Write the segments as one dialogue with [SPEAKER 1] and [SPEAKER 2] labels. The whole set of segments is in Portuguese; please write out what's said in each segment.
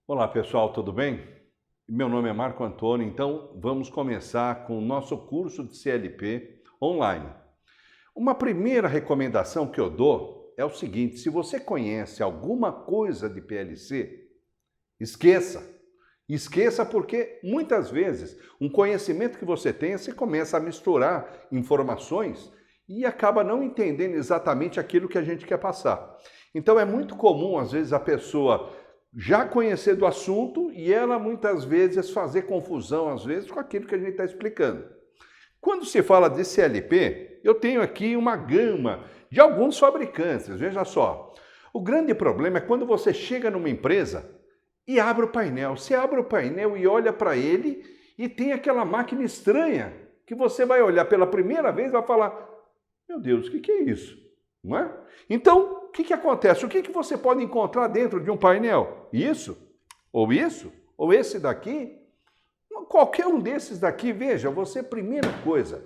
[SPEAKER 1] Olá pessoal, tudo bem? Meu nome é Marco Antônio, então vamos começar com o nosso curso de CLP online. Uma primeira recomendação que eu dou é o seguinte: se você conhece alguma coisa de PLC, esqueça. Esqueça porque muitas vezes um conhecimento que você tenha, você começa a misturar informações e acaba não entendendo exatamente aquilo que a gente quer passar. Então é muito comum às vezes a pessoa já conhecer do assunto e ela muitas vezes fazer confusão às vezes com aquilo que a gente está explicando. Quando se fala de CLP, eu tenho aqui uma gama de alguns fabricantes, veja só. O grande problema é quando você chega numa empresa e abre o painel. Você abre o painel e olha para ele e tem aquela máquina estranha que você vai olhar pela primeira vez e vai falar: meu Deus, o que é isso? Não é? Então, o que acontece? O que você pode encontrar dentro de um painel? Isso? Ou esse daqui? Qualquer um desses daqui, veja, você, primeira coisa,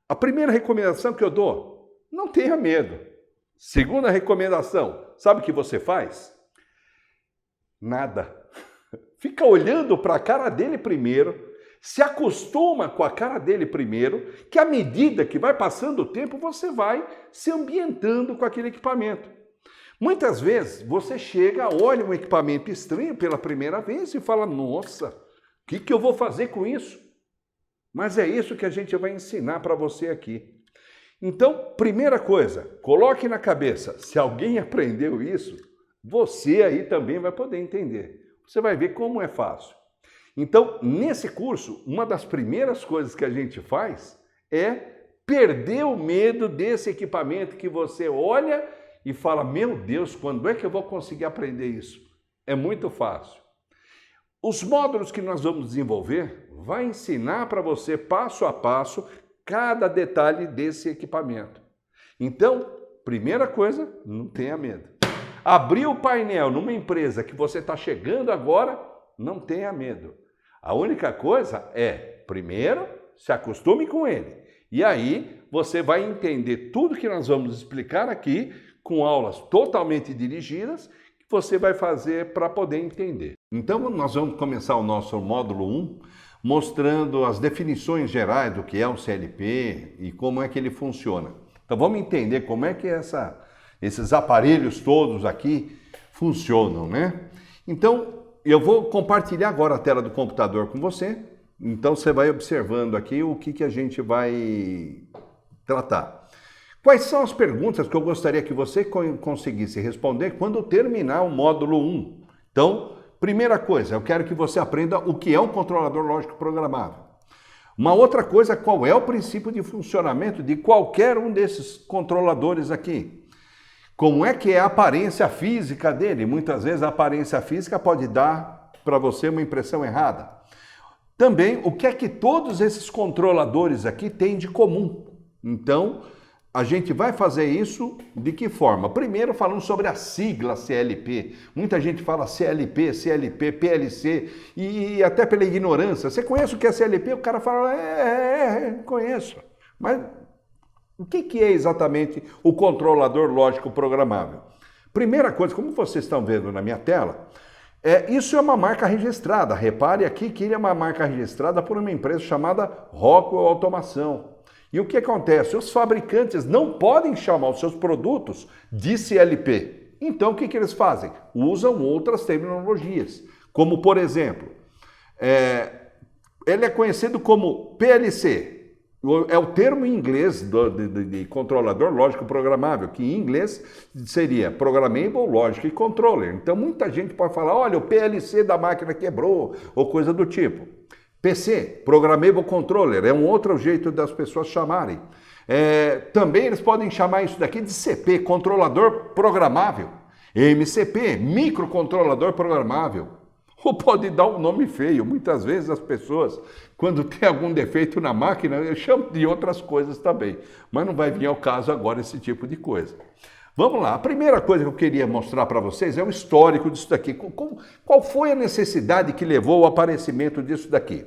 [SPEAKER 1] a primeira recomendação que eu dou, não tenha medo. Segunda recomendação, sabe o que você faz? Nada. Fica olhando para a cara dele primeiro, se acostuma com a cara dele primeiro, que à medida que vai passando o tempo, você vai se ambientando com aquele equipamento. Muitas vezes você chega, olha um equipamento estranho pela primeira vez e fala: nossa, o que eu vou fazer com isso? Mas é isso que a gente vai ensinar para você aqui. Então, primeira coisa, coloque na cabeça, se alguém aprendeu isso, você aí também vai poder entender. Você vai ver como é fácil. Então, nesse curso, uma das primeiras coisas que a gente faz é perder o medo desse equipamento que você olha e fala: meu Deus, quando é que eu vou conseguir aprender isso? É muito fácil. Os módulos que nós vamos desenvolver vai ensinar para você passo a passo cada detalhe desse equipamento. Então, primeira coisa, não tenha medo. Abrir o painel numa empresa que você está chegando agora, não tenha medo. A única coisa é, primeiro, se acostume com ele. E aí você vai entender tudo que nós vamos explicar aqui, com aulas totalmente dirigidas, que você vai fazer para poder entender. Então nós vamos começar o nosso módulo 1, mostrando as definições gerais do que é o CLP e como é que ele funciona. Então vamos entender como é que esses aparelhos todos aqui funcionam, né? Então, eu vou compartilhar agora a tela do computador com você. Então, você vai observando aqui o que a gente vai tratar. Quais são as perguntas que eu gostaria que você conseguisse responder quando terminar o módulo 1? Então, primeira coisa, eu quero que você aprenda o que é um controlador lógico programável. Uma outra coisa, qual é o princípio de funcionamento de qualquer um desses controladores aqui? Como é que é a aparência física dele? Muitas vezes a aparência física pode dar para você uma impressão errada. Também, o que é que todos esses controladores aqui têm de comum? Então, a gente vai fazer isso de que forma? Primeiro, falando sobre a sigla CLP. Muita gente fala CLP, CLP, PLC, e até pela ignorância. Você conhece o que é CLP? O cara fala: conheço. Mas o que é exatamente o controlador lógico programável? Primeira coisa, como vocês estão vendo na minha tela, isso é uma marca registrada. Repare aqui que ele é uma marca registrada por uma empresa chamada Rockwell Automação. E o que acontece? Os fabricantes não podem chamar os seus produtos de CLP. Então o que eles fazem? Usam outras terminologias, como por exemplo, ele é conhecido como PLC. É o termo em inglês de controlador lógico programável, que em inglês seria Programmable Logic Controller. Então muita gente pode falar: olha, o PLC da máquina quebrou, ou coisa do tipo. PC, Programmable Controller, é um outro jeito das pessoas chamarem. Também eles podem chamar isso daqui de CP, Controlador Programável. MCP, Microcontrolador Programável. Ou pode dar um nome feio. Muitas vezes as pessoas, quando tem algum defeito na máquina, eu chamo de outras coisas também. Mas não vai vir ao caso agora esse tipo de coisa. Vamos lá. A primeira coisa que eu queria mostrar para vocês é o histórico disso daqui. Qual foi a necessidade que levou ao aparecimento disso daqui?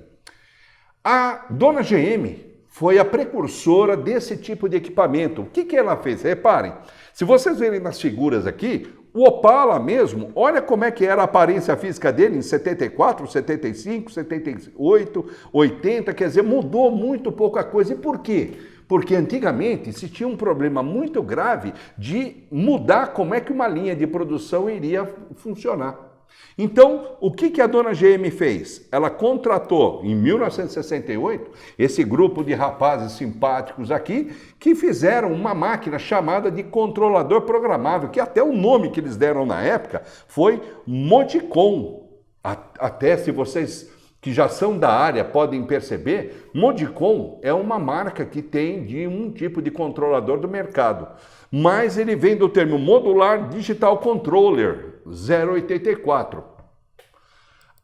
[SPEAKER 1] A dona GM foi a precursora desse tipo de equipamento. O que ela fez? Reparem, se vocês verem nas figuras aqui, O Opala mesmo, olha como é que era a aparência física dele em 74, 75, 78, 80, quer dizer, mudou muito pouca coisa. E por quê? Porque antigamente se tinha um problema muito grave de mudar como é que uma linha de produção iria funcionar. Então, o que a dona GM fez? Ela contratou, em 1968, esse grupo de rapazes simpáticos aqui, que fizeram uma máquina chamada de controlador programável, que até o nome que eles deram na época foi Modicon. Até se vocês que já são da área podem perceber, Modicon é uma marca que tem de um tipo de controlador do mercado, mas ele vem do termo Modular Digital Controller 084.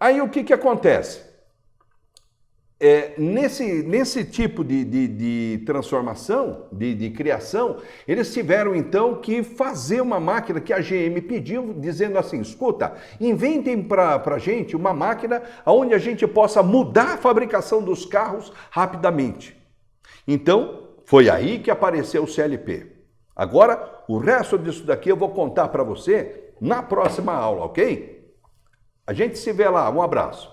[SPEAKER 1] Aí o que acontece? Nesse tipo de transformação, de criação, eles tiveram então que fazer uma máquina que a GM pediu, dizendo assim, escuta, inventem para a gente uma máquina onde a gente possa mudar a fabricação dos carros rapidamente. Então, foi aí que apareceu o CLP. Agora, o resto disso daqui eu vou contar para você na próxima aula, ok? A gente se vê lá, um abraço.